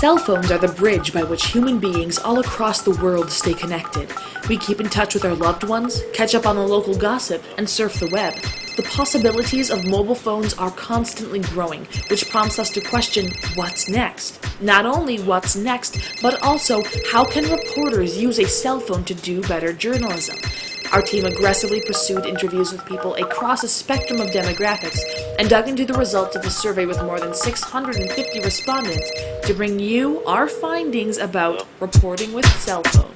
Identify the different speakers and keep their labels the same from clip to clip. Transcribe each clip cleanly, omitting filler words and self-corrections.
Speaker 1: Cell phones are the bridge by which human beings all across the world stay connected. We keep in touch with our loved ones, catch up on the local gossip, and surf the web. The possibilities of mobile phones are constantly growing, which prompts us to question what's next. Not only what's next, but also how can reporters use a cell phone to do better journalism? Our team aggressively pursued interviews with people across a spectrum of demographics and dug into the results of a survey with more than 650 respondents to bring you our findings about reporting with cell phones.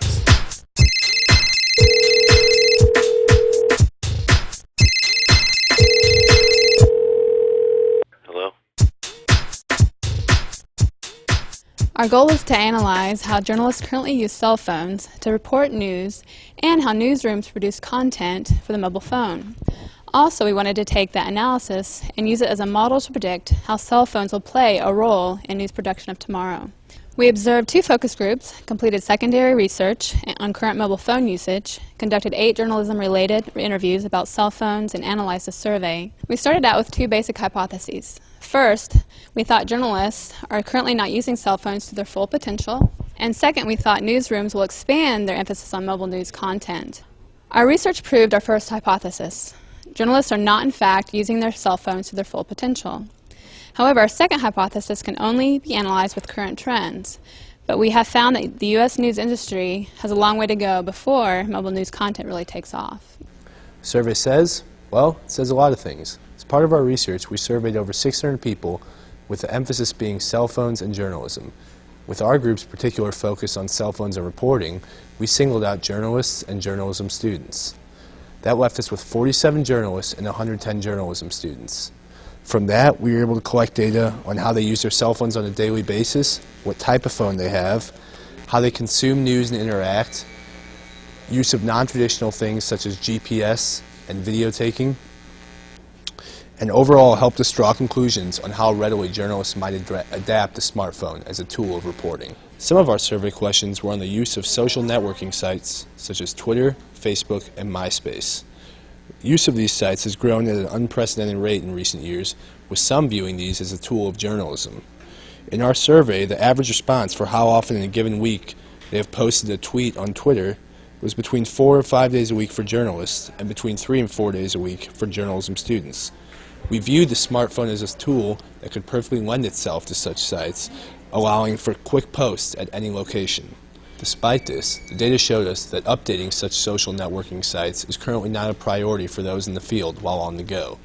Speaker 2: Our goal is to analyze how journalists currently use cell phones to report news and how newsrooms produce content for the mobile phone. Also, we wanted to take that analysis and use it as a model to predict how cell phones will play a role in news production of tomorrow. We observed 2 focus groups, completed secondary research on current mobile phone usage, conducted 8 journalism-related interviews about cell phones, and analyzed the survey. We started out with 2 basic hypotheses. First, we thought journalists are currently not using cell phones to their full potential. And second, we thought newsrooms will expand their emphasis on mobile news content. Our research proved our first hypothesis. Journalists are not, in fact, using their cell phones to their full potential. However, our second hypothesis can only be analyzed with current trends. But we have found that the U.S. news industry has a long way to go before mobile news content really takes off.
Speaker 3: Survey says? Well, it says a lot of things. As part of our research, we surveyed over 600 people, with the emphasis being cell phones and journalism. With our group's particular focus on cell phones and reporting, we singled out journalists and journalism students. That left us with 47 journalists and 110 journalism students. From that, we were able to collect data on how they use their cell phones on a daily basis, what type of phone they have, how they consume news and interact, use of non-traditional things such as GPS and video taking, and overall helped us draw conclusions on how readily journalists might adapt the smartphone as a tool of reporting. Some of our survey questions were on the use of social networking sites such as Twitter, Facebook, and MySpace. Use of these sites has grown at an unprecedented rate in recent years, with some viewing these as a tool of journalism. In our survey, the average response for how often in a given week they have posted a tweet on Twitter was between 4 or 5 days a week for journalists and between 3 and 4 days a week for journalism students. We viewed the smartphone as a tool that could perfectly lend itself to such sites, allowing for quick posts at any location. Despite this, the data showed us that updating such social networking sites is currently not a priority for those in the field while on the go.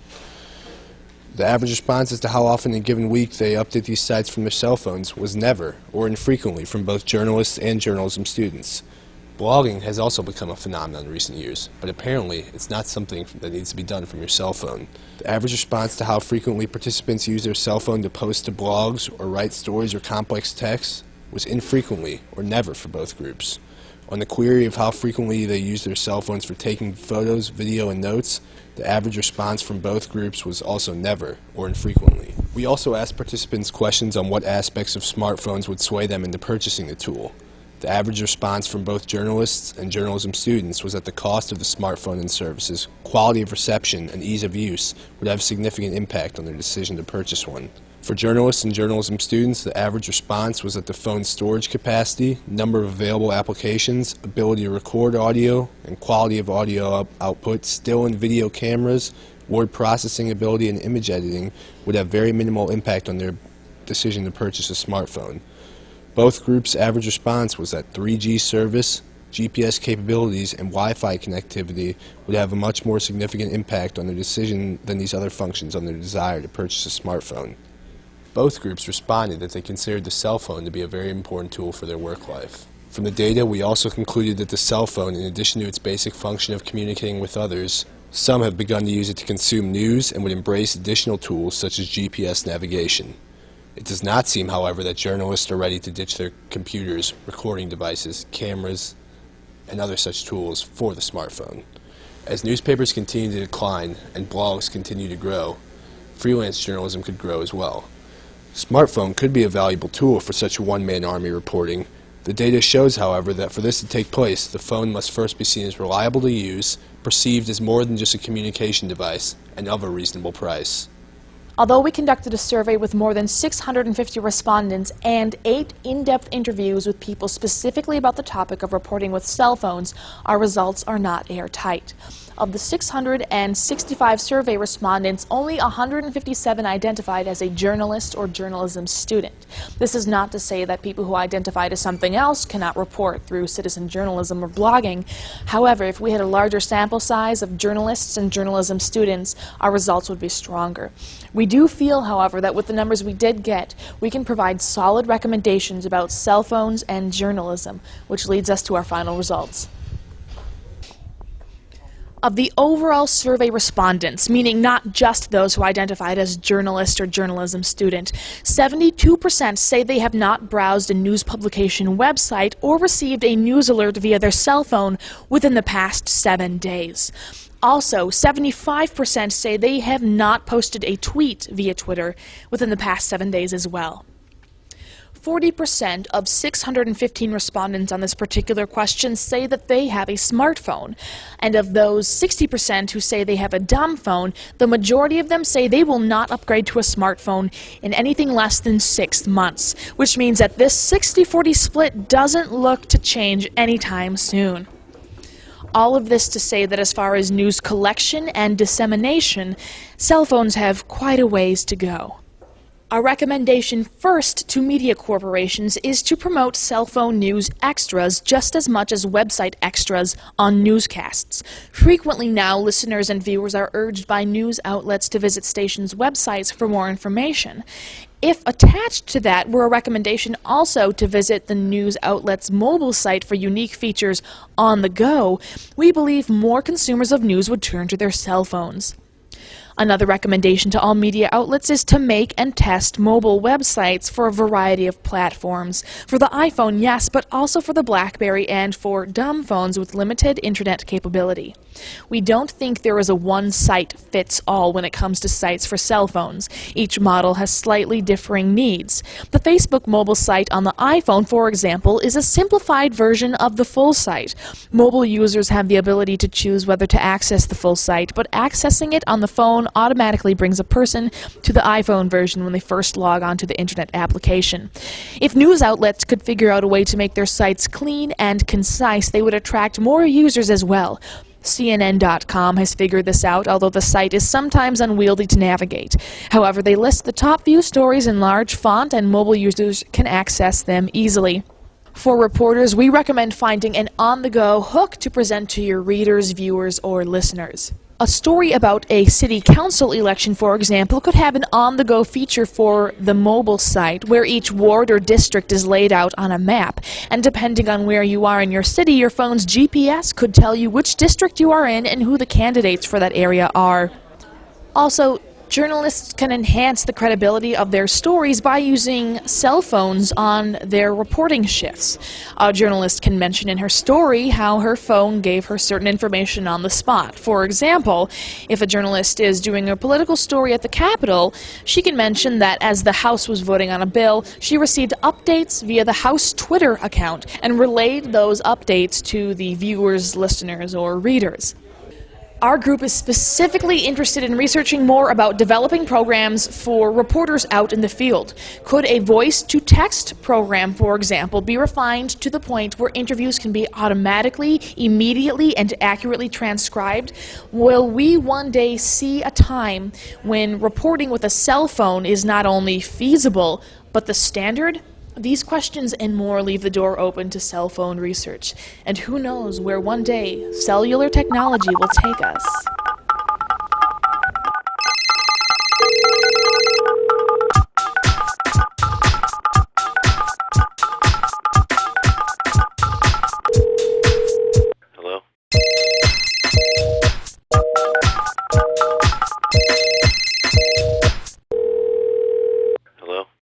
Speaker 3: The average response as to how often in a given week they update these sites from their cell phones was never, or infrequently, from both journalists and journalism students. Blogging has also become a phenomenon in recent years, but apparently it's not something that needs to be done from your cell phone. The average response to how frequently participants use their cell phone to post to blogs or write stories or complex texts was infrequently or never for both groups. On the query of how frequently they use their cell phones for taking photos, video, and notes, the average response from both groups was also never or infrequently. We also asked participants questions on what aspects of smartphones would sway them into purchasing the tool. The average response from both journalists and journalism students was that the cost of the smartphone and services, quality of reception, and ease of use would have a significant impact on their decision to purchase one. For journalists and journalism students, the average response was that the phone's storage capacity, number of available applications, ability to record audio, and quality of audio output, still and video cameras, word processing ability, and image editing would have very minimal impact on their decision to purchase a smartphone. Both groups' average response was that 3G service, GPS capabilities, and Wi-Fi connectivity would have a much more significant impact on their decision than these other functions on their desire to purchase a smartphone. Both groups responded that they considered the cell phone to be a very important tool for their work life. From the data, we also concluded that the cell phone, in addition to its basic function of communicating with others, some have begun to use it to consume news and would embrace additional tools such as GPS navigation. It does not seem, however, that journalists are ready to ditch their computers, recording devices, cameras, and other such tools for the smartphone. As newspapers continue to decline and blogs continue to grow, freelance journalism could grow as well. Smartphone could be a valuable tool for such one-man army reporting. The data shows, however, that for this to take place, the phone must first be seen as reliable to use, perceived as more than just a communication device, and of a reasonable price.
Speaker 1: Although we conducted a survey with more than 650 respondents and 8 in-depth interviews with people specifically about the topic of reporting with cell phones, our results are not airtight. Of the 665 survey respondents, only 157 identified as a journalist or journalism student. This is not to say that people who identified as something else cannot report through citizen journalism or blogging. However, if we had a larger sample size of journalists and journalism students, our results would be stronger. We do feel, however, that with the numbers we did get, we can provide solid recommendations about cell phones and journalism, which leads us to our final results. Of the overall survey respondents, meaning not just those who identified as journalist or journalism student, 72% say they have not browsed a news publication website or received a news alert via their cell phone within the past 7 days. Also, 75% say they have not posted a tweet via Twitter within the past 7 days as well. 40% of 615 respondents on this particular question say that they have a smartphone. And of those 60% who say they have a dumb phone, the majority of them say they will not upgrade to a smartphone in anything less than 6 months, which means that this 60-40 split doesn't look to change anytime soon. All of this to say that as far as news collection and dissemination, cell phones have quite a ways to go. Our recommendation first to media corporations is to promote cell phone news extras just as much as website extras on newscasts. Frequently now, listeners and viewers are urged by news outlets to visit stations' websites for more information. If attached to that were a recommendation also to visit the news outlet's mobile site for unique features on the go, we believe more consumers of news would turn to their cell phones. Another recommendation to all media outlets is to make and test mobile websites for a variety of platforms. For the iPhone, yes, but also for the BlackBerry and for dumb phones with limited internet capability. We don't think there is a one-site-fits-all when it comes to sites for cell phones. Each model has slightly differing needs. The Facebook mobile site on the iPhone, for example, is a simplified version of the full site. Mobile users have the ability to choose whether to access the full site, but accessing it on the phone automatically brings a person to the iPhone version when they first log onto the internet application. If news outlets could figure out a way to make their sites clean and concise, they would attract more users as well. CNN.com has figured this out, although the site is sometimes unwieldy to navigate. However, they list the top few stories in large font and mobile users can access them easily. For reporters, we recommend finding an on-the-go hook to present to your readers, viewers, or listeners. A story about a city council election, for example, could have an on-the-go feature for the mobile site where each ward or district is laid out on a map. And depending on where you are in your city, your phone's GPS could tell you which district you are in and who the candidates for that area are. Also, journalists can enhance the credibility of their stories by using cell phones on their reporting shifts. A journalist can mention in her story how her phone gave her certain information on the spot. For example, if a journalist is doing a political story at the Capitol, she can mention that as the House was voting on a bill, she received updates via the House Twitter account and relayed those updates to the viewers, listeners, or readers. Our group is specifically interested in researching more about developing programs for reporters out in the field. Could a voice-to-text program, for example, be refined to the point where interviews can be automatically, immediately, and accurately transcribed? Will we one day see a time when reporting with a cell phone is not only feasible, but the standard? These questions and more leave the door open to cell phone research, and who knows where one day cellular technology will take us.